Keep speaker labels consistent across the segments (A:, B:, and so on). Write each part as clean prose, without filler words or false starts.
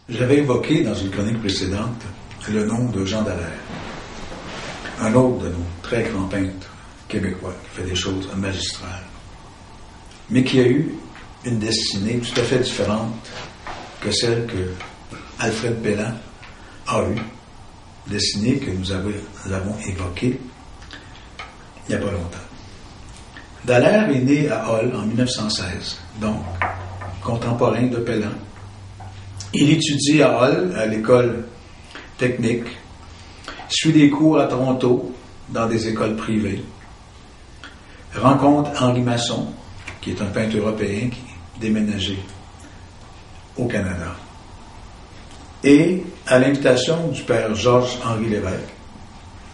A: J'avais évoqué dans une chronique précédente le nom de Jean Dallaire, un autre de nos très grands peintres québécois qui fait des choses magistrales, mais qui a eu une destinée tout à fait différente que celle que Alfred Pellan a eue, destinée que nous avons évoquée il n'y a pas longtemps. Dallaire est né à Hull en 1916, donc contemporain de Pellan. Il étudie à Hull, à l'école technique, suit des cours à Toronto, dans des écoles privées, rencontre Henri Masson, qui est un peintre européen qui est déménagé au Canada. Et à l'invitation du père Georges-Henri Lévesque,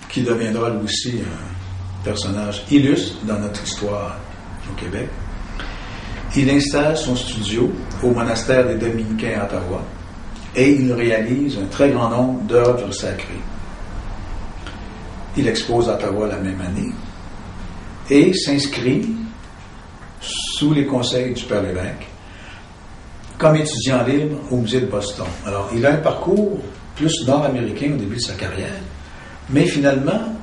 A: qui deviendra lui aussi un personnage illustre dans notre histoire au Québec, il installe son studio au monastère des Dominicains à Ottawa et il réalise un très grand nombre d'œuvres sacrées. Il expose à Ottawa la même année et s'inscrit sous les conseils du père Lévesque comme étudiant libre au musée de Boston. Alors, il a un parcours plus nord-américain au début de sa carrière, mais finalement,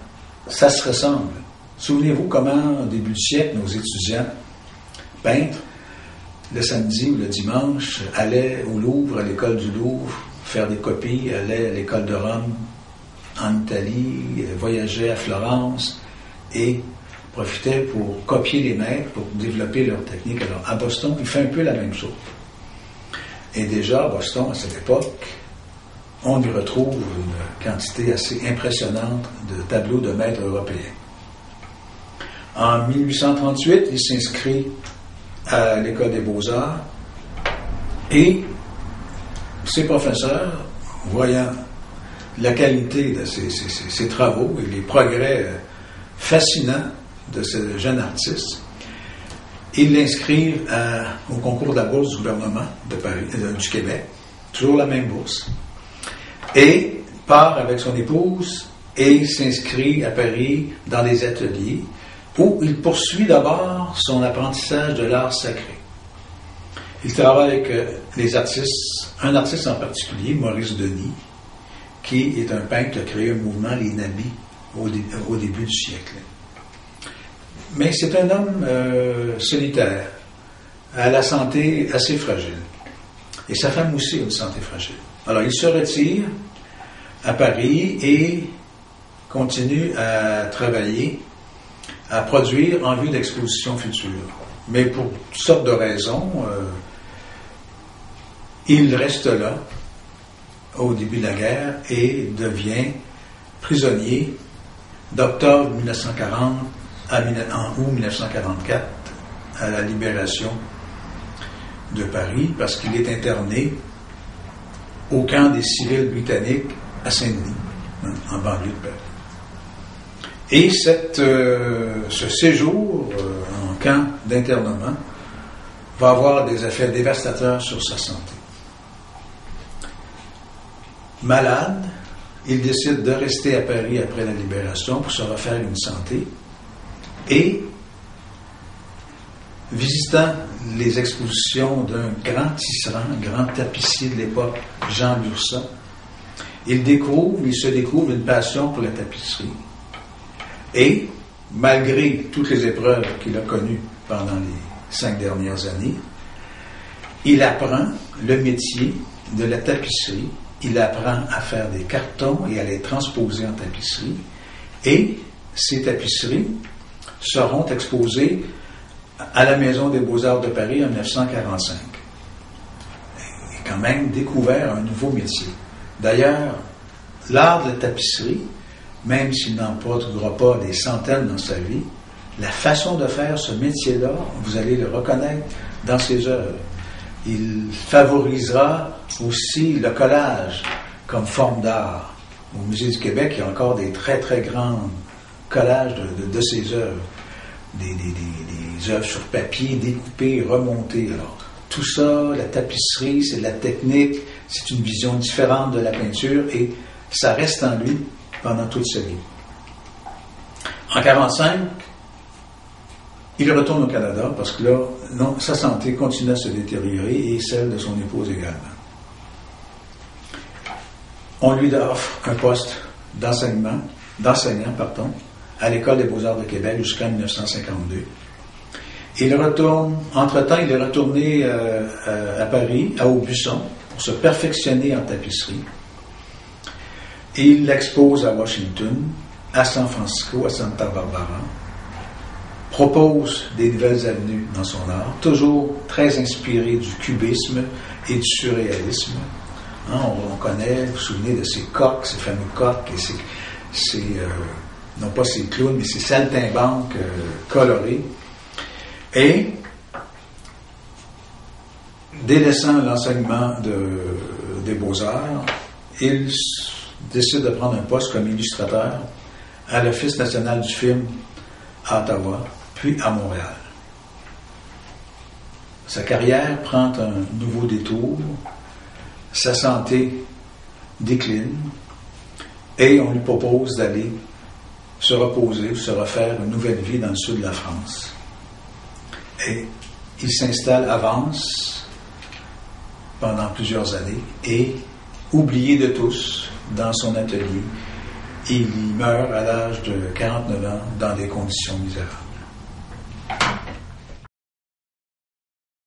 A: ça se ressemble. Souvenez-vous comment, au début du siècle, nos étudiants peintres, le samedi ou le dimanche, allaient au Louvre, à l'école du Louvre, faire des copies, allaient à l'école de Rome, en Italie, voyageaient à Florence et profitaient pour copier les maîtres, pour développer leur technique. Alors, à Boston, il fait un peu la même chose. Et déjà, à Boston, à cette époque, on y retrouve une quantité assez impressionnante de tableaux de maîtres européens. En 1838, il s'inscrit à l'École des Beaux-Arts et ses professeurs, voyant la qualité de ses travaux et les progrès fascinants de ce jeune artiste, ils l'inscrivent au concours de la bourse du gouvernement de Paris, du Québec, toujours la même bourse, et part avec son épouse et s'inscrit à Paris dans les ateliers où il poursuit d'abord son apprentissage de l'art sacré. Il travaille avec les artistes, un artiste en particulier, Maurice Denis, qui est un peintre qui a créé un mouvement, les Nabis, au début du siècle. Mais c'est un homme solitaire, à la santé assez fragile. Et sa femme aussi a une santé fragile. Alors, il se retire à Paris et continue à travailler, à produire en vue d'expositions futures. Mais pour toutes sortes de raisons, il reste là au début de la guerre et devient prisonnier d'octobre 1940 en août 1944 à la libération de Paris parce qu'il est interné au camp des civils britanniques à Saint-Denis, en banlieue de Paris. Et ce séjour en camp d'internement va avoir des effets dévastateurs sur sa santé. Malade, il décide de rester à Paris après la libération pour se refaire une santé et, visitant les expositions d'un grand tisserand, grand tapissier de l'époque, Jean Lurçat, il se découvre une passion pour la tapisserie. Et, malgré toutes les épreuves qu'il a connues pendant les 5 dernières années, il apprend le métier de la tapisserie. Il apprend à faire des cartons et à les transposer en tapisserie. Et ces tapisseries seront exposées à la Maison des Beaux-Arts de Paris en 1945. Il a quand même découvert un nouveau métier. D'ailleurs, l'art de la tapisserie, même s'il n'en produira pas des centaines dans sa vie, la façon de faire ce métier-là, vous allez le reconnaître dans ses œuvres. Il favorisera aussi le collage comme forme d'art. Au Musée du Québec, il y a encore des très, très grands collages de ses œuvres. Des œuvres sur papier, découpées, remontées. Alors, tout ça, la tapisserie, c'est de la technique, c'est une vision différente de la peinture et ça reste en lui pendant toute sa vie. En 1945, il retourne au Canada parce que là, sa santé continue à se détériorer et celle de son épouse également. on lui offre un poste d'enseignant, à l'École des Beaux-Arts de Québec jusqu'en 1952. Il retourne, entre-temps, il est retourné à Paris, à Aubusson, pour se perfectionner en tapisserie. Il expose à Washington, à San Francisco, à Santa Barbara, propose des nouvelles avenues dans son art, toujours très inspiré du cubisme et du surréalisme. Hein, on connaît, vous vous souvenez de ces coqs, ces fameux coqs, et non pas ces clowns, mais ces saltimbanques colorés. Et, délaissant l'enseignement des beaux-arts, il décide de prendre un poste comme illustrateur à l'Office national du film à Ottawa, puis à Montréal. Sa carrière prend un nouveau détour, sa santé décline, et on lui propose d'aller se reposer, se refaire une nouvelle vie dans le sud de la France. Et il s'installe à Vence pendant plusieurs années et, oublié de tous, dans son atelier, il y meurt à l'âge de 49 ans dans des conditions misérables.